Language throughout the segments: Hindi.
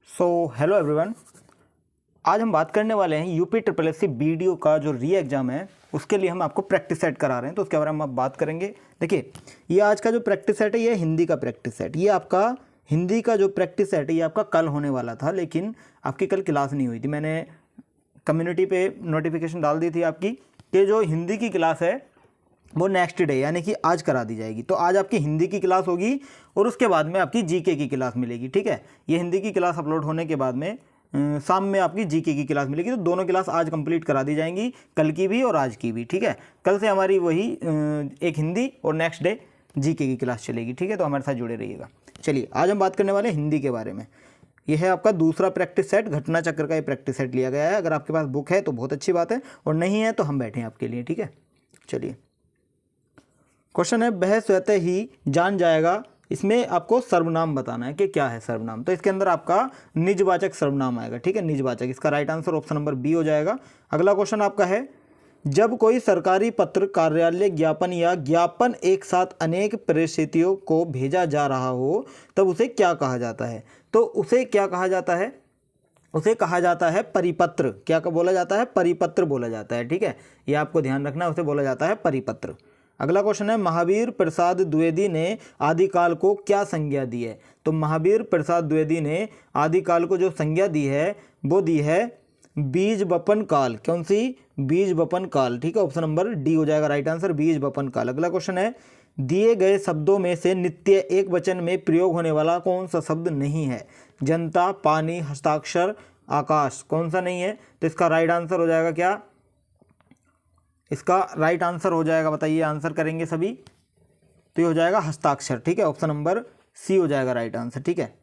Hello everyone. आज हम बात करने वाले हैं UP triple S C BDO का जो री एग्ज़ाम है उसके लिए हम आपको प्रैक्टिस सेट करा रहे हैं, तो उसके बारे में हम बात करेंगे। देखिए, ये आज का जो प्रैक्टिस सेट है ये हिंदी का प्रैक्टिस सेट, ये आपका हिंदी का जो प्रैक्टिस सेट है ये आपका कल होने वाला था, लेकिन आपकी कल क्लास नहीं हुई थी। मैंने कम्युनिटी पे नोटिफिकेशन डाल दी थी आपकी कि जो हिंदी की क्लास है वो नेक्स्ट डे यानी कि आज करा दी जाएगी। तो आज आपकी हिंदी की क्लास होगी और उसके बाद में आपकी जीके की क्लास मिलेगी। ठीक है, ये हिंदी की क्लास अपलोड होने के बाद में शाम में आपकी जीके की क्लास मिलेगी। तो दोनों क्लास आज कंप्लीट करा दी जाएंगी, कल की भी और आज की भी। ठीक है, कल से हमारी वही एक हिंदी और नेक्स्ट डे जीके की क्लास चलेगी। ठीक है, तो हमारे साथ जुड़े रहिएगा। चलिए, आज हम बात करने वाले हैं हिंदी के बारे में। यह है आपका दूसरा प्रैक्टिस सेट, घटना चक्र का ये प्रैक्टिस सेट लिया गया है। अगर आपके पास बुक है तो बहुत अच्छी बात है, और नहीं है तो हम बैठे हैं आपके लिए। ठीक है, चलिए, क्वेश्चन है वह स्वतः ही जान जाएगा। इसमें आपको सर्वनाम बताना है कि क्या है सर्वनाम। तो इसके अंदर आपका निजवाचक सर्वनाम आएगा। ठीक है, निजवाचक, इसका right answer option number B हो जाएगा। अगला क्वेश्चन आपका है, जब कोई सरकारी पत्र, कार्यालय ज्ञापन या ज्ञापन एक साथ अनेक परिस्थितियों को भेजा जा रहा हो तब उसे क्या कहा जाता है। तो उसे क्या कहा जाता है, उसे कहा जाता है परिपत्र। क्या बोला जाता है, परिपत्र बोला जाता है। ठीक है, ये आपको ध्यान रखना है, उसे बोला जाता है परिपत्र। अगला क्वेश्चन है, महावीर प्रसाद द्विवेदी ने आदिकाल को क्या संज्ञा दी है। तो महावीर प्रसाद द्विवेदी ने आदिकाल को जो संज्ञा दी है वो दी है बीज बपन काल। कौन सी, बीज बपन काल। ठीक है, ऑप्शन नंबर डी हो जाएगा राइट आंसर, बीज बपन काल। अगला क्वेश्चन है, दिए गए शब्दों में से नित्य एक वचन में प्रयोग होने वाला कौन सा शब्द नहीं है। जनता, पानी, हस्ताक्षर, आकाश। कौन सा नहीं है। तो इसका राइट आंसर हो जाएगा क्या, इसका राइट आंसर हो जाएगा, बताइए, आंसर करेंगे सभी। तो ये हो जाएगा हस्ताक्षर। ठीक है, ऑप्शन नंबर सी हो जाएगा राइट आंसर। ठीक है,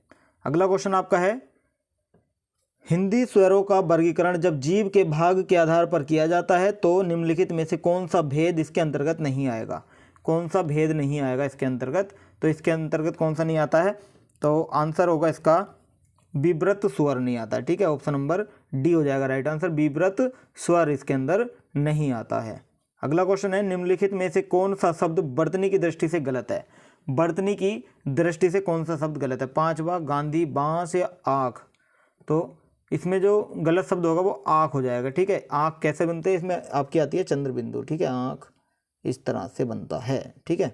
अगला क्वेश्चन आपका है, हिंदी स्वरों का वर्गीकरण जब जीव के भाग के आधार पर किया जाता है तो निम्नलिखित में से कौन सा भेद इसके अंतर्गत नहीं आएगा। कौन सा भेद नहीं आएगा इसके अंतर्गत। तो इसके अंतर्गत कौन सा नहीं आता है, तो आंसर होगा इसका विव्रत स्वर नहीं आता। ठीक है, ऑप्शन नंबर डी हो जाएगा राइट आंसर, विव्रत स्वर इसके अंदर नहीं आता है। अगला क्वेश्चन है, निम्नलिखित में से कौन सा शब्द वर्तनी की दृष्टि से गलत है। वर्तनी की दृष्टि से कौन सा शब्द गलत है। पांचवा, गांधी, बांस या आँख। तो इसमें जो गलत शब्द होगा वो आँख हो जाएगा। ठीक है, आँख कैसे बनते हैं, इसमें आपकी आती है चंद्र बिंदु। ठीक है, आँख इस तरह से बनता है। ठीक है,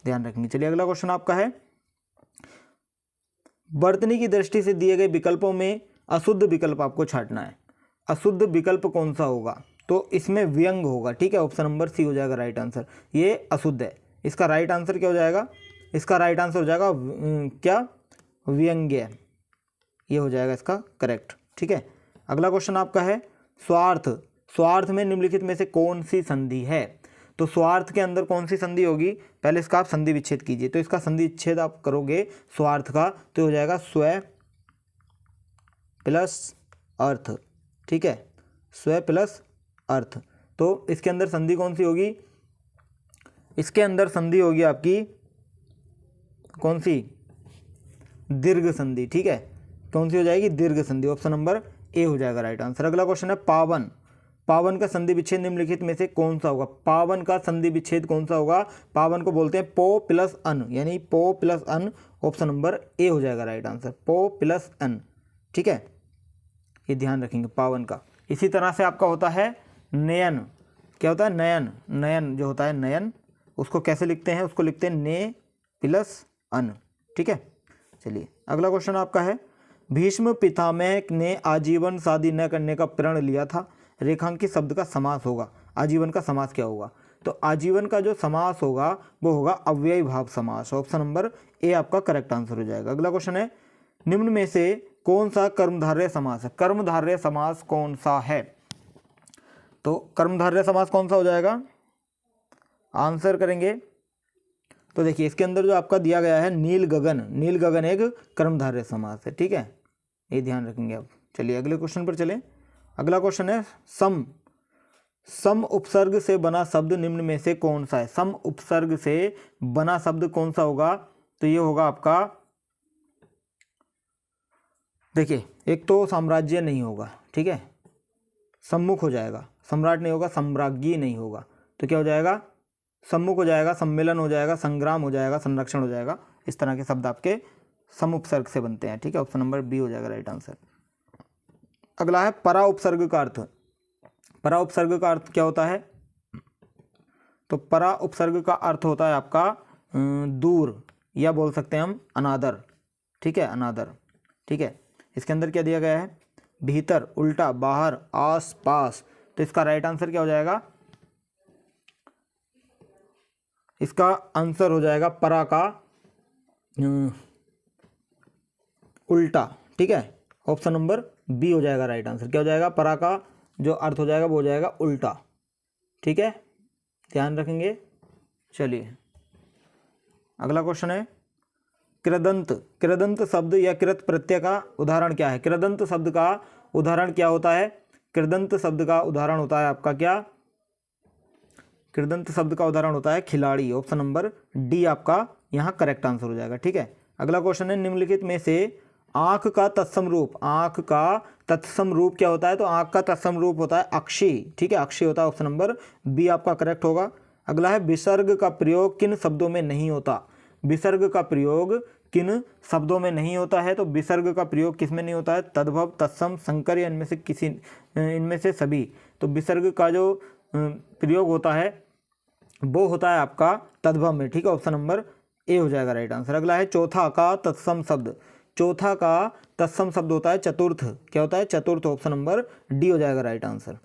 ध्यान रखेंगे। चलिए, अगला क्वेश्चन आपका है, वर्तनी की दृष्टि से दिए गए विकल्पों में अशुद्ध विकल्प आपको छांटना है। अशुद्ध विकल्प कौन सा होगा, तो इसमें व्यंग होगा। ठीक है, ऑप्शन नंबर सी हो जाएगा राइट आंसर, ये अशुद्ध है। इसका राइट आंसर क्या हो जाएगा, इसका राइट आंसर हो जाएगा क्या, व्यंग्य। ये हो जाएगा इसका करेक्ट। ठीक है, अगला क्वेश्चन आपका है, स्वार्थ। स्वार्थ में निम्नलिखित में से कौन सी संधि है। तो स्वार्थ के अंदर कौन सी संधि होगी, पहले इसका आप संधि विच्छेद कीजिए। तो इसका संधि विच्छेद आप करोगे स्वार्थ का तो हो जाएगा स्व प्लस अर्थ। ठीक है, स्व प्लस अर्थ। तो इसके अंदर संधि कौन सी होगी, इसके अंदर संधि होगी आपकी कौन सी, दीर्घ संधि। ठीक है, कौन सी हो जाएगी, दीर्घ संधि। ऑप्शन नंबर ए हो जाएगा राइट आंसर। अगला क्वेश्चन है, पावन। पावन का संधि विच्छेद निम्नलिखित में से कौन सा होगा। पावन का संधि विच्छेद कौन सा होगा, पावन को बोलते हैं पो प्लस अन, यानी पो प्लस अन। ऑप्शन नंबर ए हो जाएगा राइट आंसर, पो प्लस अन। ठीक है, ये ध्यान रखेंगे पावन का। इसी तरह से आपका होता है नयन। क्या होता है, नयन। नयन जो होता है नयन, उसको कैसे लिखते हैं, उसको लिखते हैं ने प्लस अन। ठीक है, चलिए, अगला क्वेश्चन आपका है, भीष्म पितामह ने आजीवन शादी न करने का प्रण लिया था। रेखांकित शब्द का समास होगा। आजीवन का समास क्या होगा, तो आजीवन का जो समास होगा वो होगा अव्ययी भाव समास। ऑप्शन नंबर ए आपका करेक्ट आंसर हो जाएगा। अगला क्वेश्चन है, निम्न में से कौन सा कर्मधारय समास है। कर्मधारय समास कौन सा है, तो कर्मधारय समास कौन सा हो जाएगा, आंसर करेंगे। तो देखिए, इसके अंदर जो आपका दिया गया है नील गगन, नील गगन एक कर्मधारय समास है। ठीक है, ये ध्यान रखेंगे आप। चलिए, अगले क्वेश्चन पर चलें। अगला क्वेश्चन है, सम। सम उपसर्ग से बना शब्द निम्न में से कौन सा है। सम उपसर्ग से बना शब्द कौन सा होगा, तो ये होगा आपका, देखिए, एक तो साम्राज्य नहीं होगा। ठीक है, सम्मुख हो जाएगा, सम्राट नहीं होगा, सम्राज्ञी नहीं होगा। तो क्या हो जाएगा, सम्मुख हो जाएगा, सम्मेलन हो जाएगा, संग्राम हो जाएगा, संरक्षण हो जाएगा। इस तरह के शब्द आपके सम उपसर्ग से बनते हैं, ठीक है। ऑप्शन नंबर बी हो जाएगा राइट आंसर। अगला है परा उपसर्ग का अर्थ। परा उपसर्ग का अर्थ क्या होता है? तो परा उपसर्ग का अर्थ होता है आपका दूर, या बोल सकते हैं हम अनादर, ठीक है, अनादर, ठीक है। इसके अंदर क्या दिया गया है? भीतर, उल्टा, बाहर, आस पास। तो इसका राइट आंसर क्या हो जाएगा? इसका आंसर हो जाएगा परा का उल्टा, ठीक है। ऑप्शन नंबर बी हो जाएगा राइट आंसर। क्या हो जाएगा? परा का जो अर्थ हो जाएगा वो हो जाएगा उल्टा, ठीक है, ध्यान रखेंगे। चलिए अगला क्वेश्चन है कृदंत। कृदंत शब्द या कृत प्रत्यय का उदाहरण क्या है? कृदंत शब्द का उदाहरण क्या होता है? कृदंत शब्द का उदाहरण होता है आपका क्या? कृदंत शब्द का उदाहरण होता है खिलाड़ी। ऑप्शन नंबर डी आपका यहाँ करेक्ट आंसर हो जाएगा, ठीक है। अगला क्वेश्चन है निम्नलिखित में से आंख का तत्सम रूप, आंख का तत्सम रूप क्या होता है? तो आंख का तत्सम रूप होता है अक्षी, ठीक है, अक्षी होता है। ऑप्शन नंबर बी आपका करेक्ट होगा। अगला है विसर्ग का प्रयोग किन शब्दों में नहीं होता? विसर्ग का प्रयोग किन शब्दों में नहीं होता है? तो विसर्ग का प्रयोग किस में नहीं होता है? तद्भव, तत्सम, संकर या इनमें से सभी। तो विसर्ग का जो प्रयोग होता है वो होता है आपका तद्भव में, ठीक है। ऑप्शन नंबर ए हो जाएगा राइट आंसर। अगला है चौथा का तत्सम शब्द। चौथा का तत्सम शब्द होता है चतुर्थ। क्या होता है? चतुर्थ। ऑप्शन नंबर डी हो जाएगा राइट आंसर।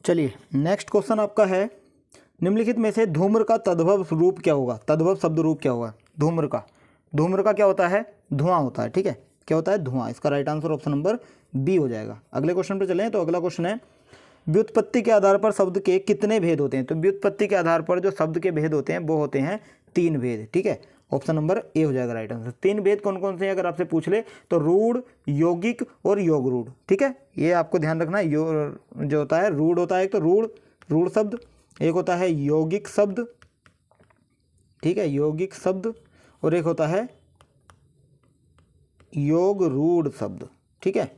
चलिए नेक्स्ट क्वेश्चन आपका है निम्नलिखित में से धूम्र का तद्भव रूप क्या होगा? तद्भव शब्द रूप क्या होगा धूम्र का? धूम्र का क्या होता है? धुआं होता है, ठीक है। क्या होता है? धुआं। इसका right answer option number B हो जाएगा। अगले क्वेश्चन पे चलें। तो अगला क्वेश्चन है व्युत्पत्ति के आधार पर शब्द के कितने भेद होते हैं? तो व्युत्पत्ति के आधार पर जो शब्द के भेद होते हैं वो होते हैं 3 भेद, ठीक है। ऑप्शन नंबर ए हो जाएगा राइट आंसर। 3 भेद कौन कौन से हैं अगर आपसे पूछ ले तो रूढ़, यौगिक और योग रूढ़, ठीक है। ये आपको ध्यान रखना है। जो होता है रूढ़ होता है एक तो रूढ़ शब्द, एक होता है यौगिक शब्द, ठीक है, यौगिक शब्द, और एक होता है योग रूढ़ शब्द, ठीक है,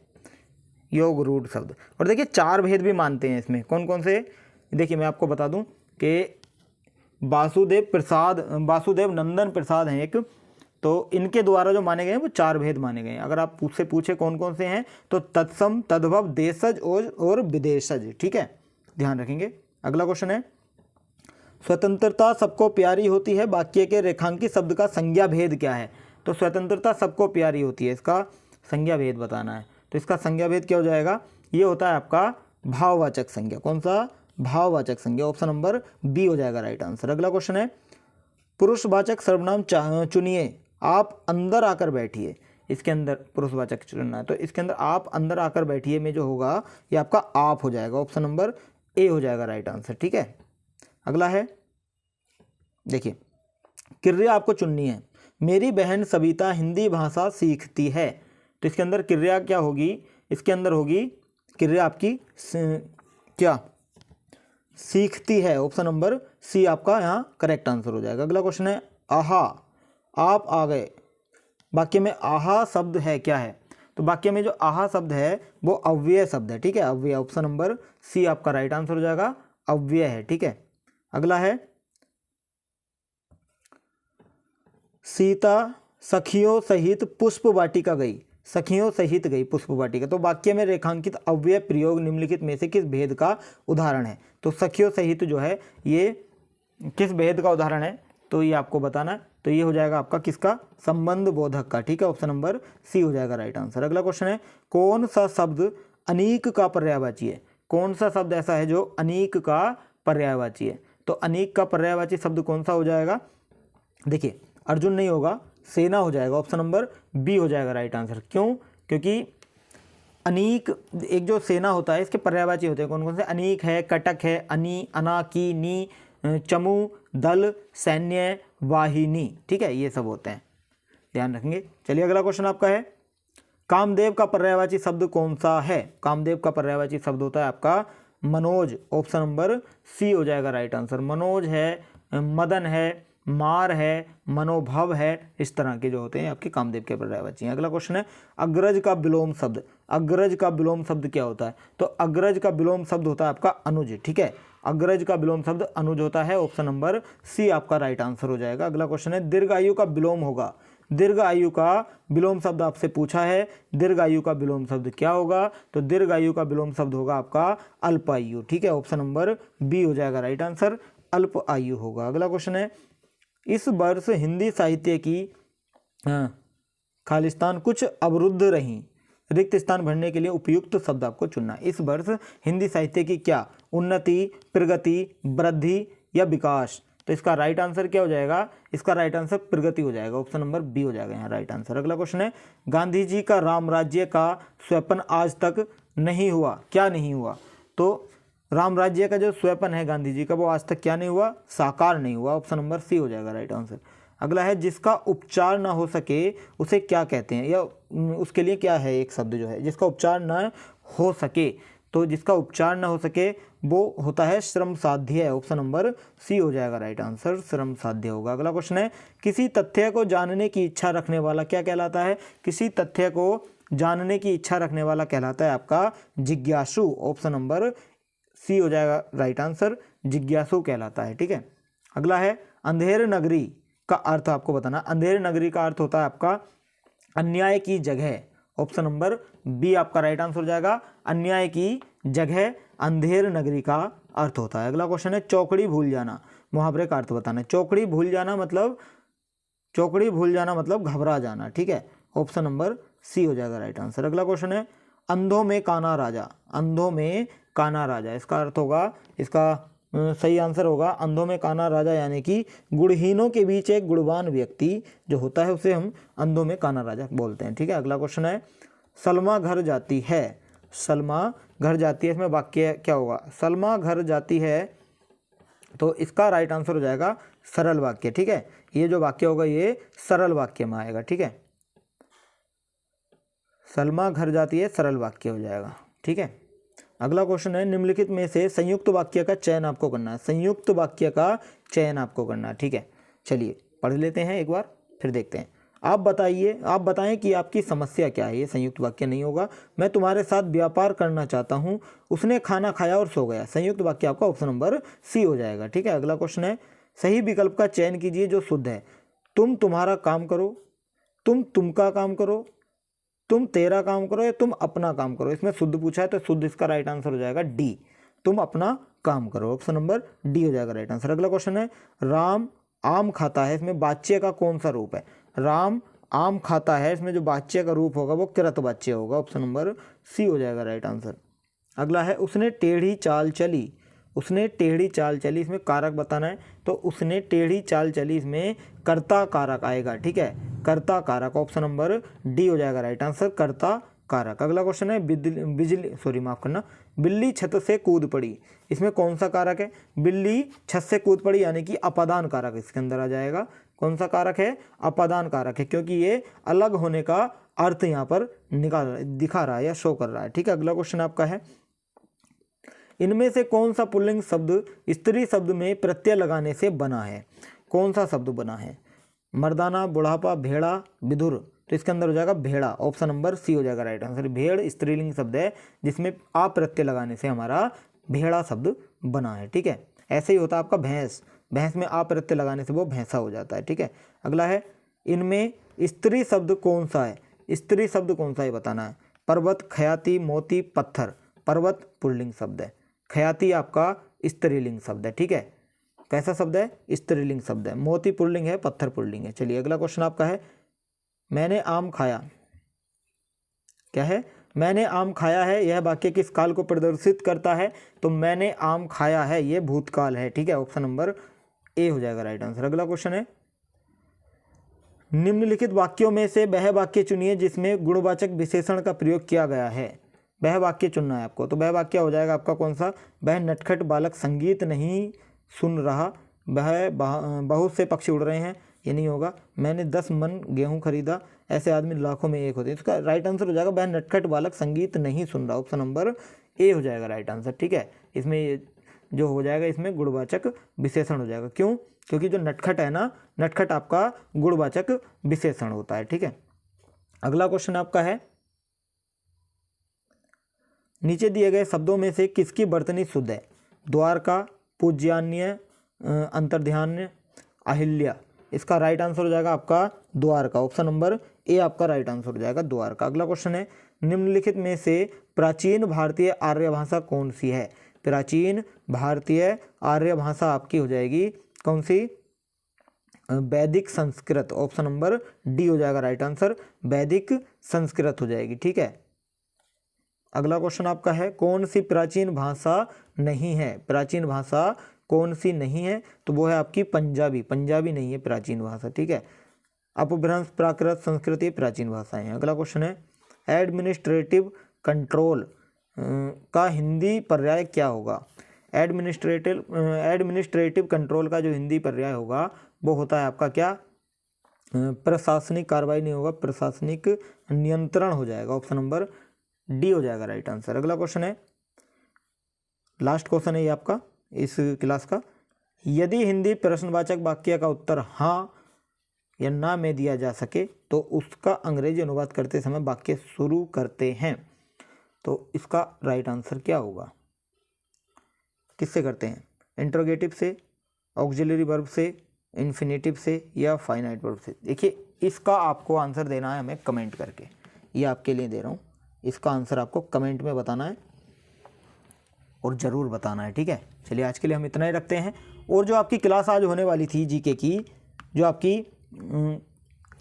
योग रूढ़ शब्द। और देखिए 4 भेद भी मानते हैं इसमें। कौन कौन से? देखिए मैं आपको बता दूं कि वासुदेव नंदन प्रसाद हैं एक, तो इनके द्वारा जो माने गए हैं वो 4 भेद माने गए हैं। अगर आप उससे पूछे कौन कौन से हैं तो तत्सम, तद्भव, देशज और विदेशज, ठीक है, ध्यान रखेंगे। अगला क्वेश्चन है स्वतंत्रता सबको प्यारी होती है वाक्य के रेखांकित शब्द का संज्ञा भेद क्या है? तो स्वतंत्रता सबको प्यारी होती है, इसका संज्ञा भेद बताना है। तो इसका संज्ञा भेद क्या हो जाएगा? ये होता है आपका भाववाचक संज्ञा। कौन सा? भाववाचक संज्ञा। ऑप्शन नंबर बी हो जाएगा राइट आंसर। अगला क्वेश्चन है पुरुषवाचक सर्वनाम चुनिए, आप अंदर आकर बैठिए। इसके अंदर पुरुषवाचक चुनना है, तो इसके अंदर आप अंदर आकर बैठिए में जो होगा ये आपका आप हो जाएगा। ऑप्शन नंबर ए हो जाएगा राइट आंसर, ठीक है। अगला है देखिए क्रिया आपको चुननी है। मेरी बहन सविता हिंदी भाषा सीखती है। तो इसके अंदर क्रिया क्या होगी? इसके अंदर होगी क्रिया आपकी क्या? सीखती है। ऑप्शन नंबर सी आपका यहाँ करेक्ट आंसर हो जाएगा। अगला क्वेश्चन है आहा, आप आ गए। वाक्य में आहा शब्द है क्या है? तो वाक्य में जो आहा शब्द है वो अव्यय शब्द है, ठीक है, अव्यय। ऑप्शन नंबर सी आपका राइट आंसर हो जाएगा, अव्यय है, ठीक है। अगला है सीता सखियों सहित पुष्प वाटिका गई। सखियों सहित गई पुष्प वाटिका। तो वाक्य में रेखांकित अव्यय प्रयोग निम्नलिखित में से किस भेद का उदाहरण है? तो सखियों सहित जो है ये किस भेद का उदाहरण है? तो ये आपको बताना है। तो ये हो जाएगा आपका किसका? संबंध बोधक का, ठीक है। ऑप्शन नंबर सी हो जाएगा राइट आंसर। अगला क्वेश्चन है कौन सा शब्द अनीक का पर्यायवाची है? कौन सा शब्द ऐसा है जो अनीक का पर्यायवाची है? तो अनीक का पर्यायवाची शब्द कौन सा हो जाएगा? देखिए अर्जुन नहीं होगा, सेना हो जाएगा। ऑप्शन नंबर बी हो जाएगा राइट आंसर। क्यों? क्योंकि अनीक एक जो सेना होता है इसके पर्यायवाची होते हैं। कौन कौन से? अनीक है, कटक है, अनी, अना, की, नी, चमू, दल, सैन्य, वाहिनी, ठीक है, ये सब होते हैं, ध्यान रखेंगे। चलिए अगला क्वेश्चन आपका है कामदेव का पर्यायवाची शब्द कौन सा है? कामदेव का पर्यायवाची शब्द होता है आपका मनोज। ऑप्शन नंबर सी हो जाएगा राइट आंसर। मनोज है, मदन है, मार है, मनोभव है, इस तरह के जो होते हैं आपके कामदेव के पर्यायवाची हैं। अगला क्वेश्चन है अग्रज का विलोम शब्द। अग्रज का विलोम शब्द क्या होता है? तो अग्रज का विलोम शब्द होता है आपका अनुज, ठीक है। अग्रज का विलोम शब्द अनुज होता है। ऑप्शन नंबर सी आपका राइट आंसर हो जाएगा। अगला क्वेश्चन है दीर्घायु का विलोम होगा। दीर्घ आयु का विलोम शब्द आपसे पूछा है, दीर्घ आयु का विलोम शब्द क्या होगा? तो दीर्घ आयु का विलोम शब्द होगा आपका अल्प आयु। ठीक है, ऑप्शन नंबर बी हो जाएगा राइट आंसर, अल्प आयु होगा। अगला क्वेश्चन है, इस वर्ष हिंदी साहित्य की खालिस्तान कुछ अवरुद्ध रही, रिक्त स्थान भरने के लिए उपयुक्त शब्द आपको चुनना। इस वर्ष हिंदी साहित्य की क्या उन्नति, प्रगति, वृद्धि या विकास? तो इसका राइट आंसर क्या हो जाएगा? इसका राइट आंसर प्रगति हो जाएगा, ऑप्शन नंबर बी हो जाएगा यहाँ राइट आंसर। अगला क्वेश्चन है, गांधी जी का राम राज्य का स्वप्न आज तक नहीं हुआ, क्या नहीं हुआ? तो राम राज्य का जो स्वप्न है गांधी जी का, वो आज तक क्या नहीं हुआ? साकार नहीं हुआ, ऑप्शन नंबर सी हो जाएगा राइट आंसर। अगला है, जिसका उपचार ना हो सके उसे क्या कहते हैं, या उसके लिए क्या है एक शब्द जो है जिसका उपचार ना हो सके? तो जिसका उपचार ना हो सके वो होता है श्रम साध्य, ऑप्शन नंबर सी हो जाएगा राइट आंसर, श्रम साध्य होगा। अगला क्वेश्चन है, किसी तथ्य को जानने की इच्छा रखने वाला क्या कहलाता है? किसी तथ्य को जानने की इच्छा रखने वाला कहलाता है आपका जिज्ञासु, ऑप्शन नंबर सी हो जाएगा राइट आंसर, जिज्ञासु कहलाता है। ठीक है, अगला है, अंधेर नगरी का अर्थ आपको बताना। अंधेर नगरी का अर्थ होता है आपका अन्याय की जगह, ऑप्शन नंबर बी आपका राइट आंसर हो जाएगा, अन्याय की जगह अंधेर नगरी का अर्थ होता है। अगला क्वेश्चन है, चौकड़ी भूल जाना, मुहावरे का अर्थ बताना। चौकड़ी भूल जाना मतलब घबरा जाना। ठीक है, ऑप्शन नंबर सी हो जाएगा राइट आंसर। अगला क्वेश्चन है, अंधों में काना राजा, अंधों में काना राजा, इसका अर्थ होगा, इसका सही आंसर होगा अंधों में काना राजा, यानी कि गुणहीनों के बीच एक गुणवान व्यक्ति जो होता है उसे हम अंधों में काना राजा बोलते हैं। ठीक है, अगला क्वेश्चन है, सलमा घर जाती है, सलमा घर जाती है, इसमें वाक्य क्या होगा? सलमा घर जाती है, तो इसका राइट आंसर हो जाएगा सरल वाक्य। ठीक है, ये जो वाक्य होगा ये सरल वाक्य में आएगा। ठीक है, सलमा घर जाती है सरल वाक्य हो जाएगा। ठीक है, अगला क्वेश्चन है, निम्नलिखित में से संयुक्त वाक्य का चयन आपको करना है, संयुक्त वाक्य का चयन आपको करना है। ठीक है, चलिए पढ़ लेते हैं एक बार फिर देखते हैं। आप बताएं कि आपकी समस्या क्या है। ये संयुक्त वाक्य नहीं होगा। मैं तुम्हारे साथ व्यापार करना चाहता हूँ, उसने खाना खाया और सो गया, संयुक्त वाक्य आपका ऑप्शन नंबर सी हो जाएगा। ठीक है, अगला क्वेश्चन है, सही विकल्प का चयन कीजिए जो शुद्ध है। तुम तुम्हारा काम करो, तुम तुमका काम करो, तुम तेरा काम करो, या तुम अपना काम करो। इसमें शुद्ध पूछा है तो शुद्ध इसका राइट आंसर हो जाएगा डी, तुम अपना काम करो, ऑप्शन नंबर डी हो जाएगा राइट आंसर। अगला क्वेश्चन है, राम आम खाता है, इसमें वाच्य का कौन सा रूप है? राम आम खाता है, इसमें जो वाच्य का रूप होगा वो कृत वाच्य होगा, ऑप्शन नंबर सी हो जाएगा राइट आंसर। अगला है, उसने टेढ़ी चाल चली, उसने टेढ़ी चाल चली, इसमें कारक बताना है, तो उसने टेढ़ी चाल चली, इसमें कर्ता कारक आएगा। ठीक है, कर्ता कारक, ऑप्शन नंबर डी हो जाएगा राइट आंसर, कर्ता कारक। अगला क्वेश्चन है, बिल्ली छत से कूद पड़ी, इसमें कौन सा कारक है? बिल्ली छत से कूद पड़ी, यानी कि अपादान कारक इसके अंदर आ जाएगा। कौन सा कारक है? अपादान कारक है, क्योंकि ये अलग होने का अर्थ यहाँ पर दिखा रहा है या शो कर रहा है। ठीक है, अगला क्वेश्चन आपका है, इनमें से कौन सा पुल्लिंग शब्द स्त्री शब्द में प्रत्यय लगाने से बना है? कौन सा शब्द बना है? मर्दाना, बुढ़ापा, भेड़ा, विधुर, तो इसके अंदर हो जाएगा भेड़ा, ऑप्शन नंबर सी हो जाएगा राइट आंसर। भेड़ स्त्रीलिंग शब्द है जिसमें आ प्रत्यय लगाने से हमारा भेड़ा शब्द बना है। ठीक है, ऐसे ही होता है आपका भैंस, भैंस में आ प्रत्यय लगाने से वो भैंसा हो जाता है। ठीक है, अगला है, इनमें स्त्री शब्द कौन सा है? स्त्री शब्द कौन सा है बताना है। पर्वत, ख्याति, मोती, पत्थर। पर्वत पुल्लिंग शब्द है, ख्याति आपका स्त्रीलिंग शब्द है। ठीक है, कैसा शब्द है? स्त्रीलिंग शब्द है। मोती पुल्लिंग है, पत्थर पुल्लिंग है। चलिए अगला क्वेश्चन आपका है, मैंने आम खाया, क्या है? मैंने आम खाया है, यह वाक्य किस काल को प्रदर्शित करता है? तो मैंने आम खाया है, यह भूतकाल है। ठीक है, ऑप्शन नंबर ए हो जाएगा राइट आंसर। अगला क्वेश्चन है, निम्नलिखित वाक्यों में से वह वाक्य चुनिए जिसमें गुणवाचक विशेषण का प्रयोग किया गया है। वह वाक्य चुनना है आपको, तो वह वाक्य हो जाएगा आपका कौन सा? वह नटखट बालक संगीत नहीं सुन रहा, वह बहुत से पक्षी उड़ रहे हैं, ये नहीं होगा। मैंने 10 मन गेहूं खरीदा, ऐसे आदमी लाखों में एक होते हैं। इसका राइट आंसर हो जाएगा वह नटखट बालक संगीत नहीं सुन रहा, ऑप्शन नंबर ए हो जाएगा राइट आंसर। ठीक है, इसमें जो हो जाएगा इसमें गुणवाचक विशेषण हो जाएगा। क्यों? क्योंकि जो नटखट है ना, नटखट आपका गुणवाचक विशेषण होता है। ठीक है, अगला क्वेश्चन आपका है, नीचे दिए गए शब्दों में से किसकी वर्तनी शुद्ध है? द्वारका, पूज्यान्य, अंतर्ध्यान्य, अहिल्या। इसका राइट आंसर हो जाएगा आपका द्वारका। ऑप्शन नंबर ए आपका राइट आंसर हो जाएगा द्वारका। अगला क्वेश्चन है, निम्नलिखित में से प्राचीन भारतीय आर्य भाषा कौन सी है? प्राचीन भारतीय आर्य भाषा आपकी हो जाएगी कौन सी? वैदिक संस्कृत। ऑप्शन नंबर डी हो जाएगा राइट आंसर, वैदिक संस्कृत हो जाएगी। ठीक है, अगला क्वेश्चन आपका है, कौन सी प्राचीन भाषा नहीं है? प्राचीन भाषा कौन सी नहीं है? तो वो है आपकी पंजाबी। पंजाबी नहीं है प्राचीन भाषा। ठीक है, अपभ्रंश, प्राकृत, संस्कृत ये प्राचीन भाषाएं हैं। अगला क्वेश्चन है, एडमिनिस्ट्रेटिव कंट्रोल का हिंदी पर्याय क्या होगा? एडमिनिस्ट्रेटिव कंट्रोल का जो हिंदी पर्याय होगा वो होता है आपका क्या? प्रशासनिक कार्रवाई नहीं होगा, प्रशासनिक नियंत्रण हो जाएगा। ऑप्शन नंबर डी हो जाएगा राइट आंसर। अगला क्वेश्चन है, लास्ट क्वेश्चन है ये आपका इस क्लास का, यदि हिंदी प्रश्नवाचक वाक्य का उत्तर हाँ या ना में दिया जा सके तो उसका अंग्रेजी अनुवाद करते समय वाक्य शुरू करते हैं, तो इसका राइट आंसर क्या होगा? किससे करते हैं? इंट्रोगेटिव से, ऑक्सिलरी वर्ब से, इन्फिनेटिव से या फाइनाइट वर्ब से? देखिए, इसका आपको आंसर देना है हमें कमेंट करके, ये आपके लिए दे रहा हूँ। इसका आंसर आपको कमेंट में बताना है और ज़रूर बताना है। ठीक है, चलिए आज के लिए हम इतना ही रखते हैं। और जो आपकी क्लास आज होने वाली थी जीके की, जो आपकी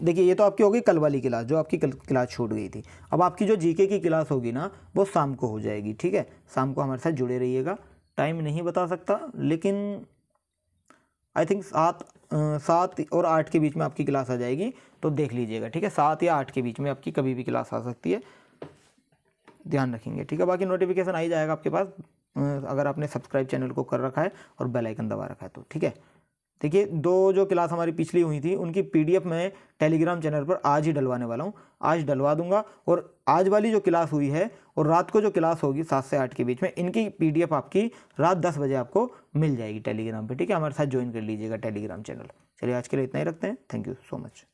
देखिए ये तो आपकी होगी कल वाली क्लास, जो आपकी क्लास छूट गई थी। अब आपकी जो जीके की क्लास होगी ना वो शाम को हो जाएगी। ठीक है, शाम को हमारे साथ जुड़े रहिएगा। टाइम नहीं बता सकता, लेकिन आई थिंक 7 और 8 के बीच में आपकी क्लास आ जाएगी, तो देख लीजिएगा। ठीक है, 7 या 8 के बीच में आपकी कभी भी क्लास आ सकती है, ध्यान रखेंगे। ठीक है, बाकी नोटिफिकेशन आ ही जाएगा आपके पास अगर आपने सब्सक्राइब चैनल को कर रखा है और बेल आइकन दबा रखा है तो। ठीक है, देखिए 2 जो क्लास हमारी पिछली हुई थी उनकी पीडीएफ मैं टेलीग्राम चैनल पर आज ही डलवाने वाला हूँ, आज डलवा दूंगा। और आज वाली जो क्लास हुई है और रात को जो क्लास होगी 7 से 8 के बीच में, इनकी पीडीएफ आपकी रात 10 बजे आपको मिल जाएगी टेलीग्राम पे। ठीक है, हमारे साथ ज्वाइन कर लीजिएगा टेलीग्राम चैनल। चलिए आज के लिए इतना ही रखते हैं, थैंक यू सो मच।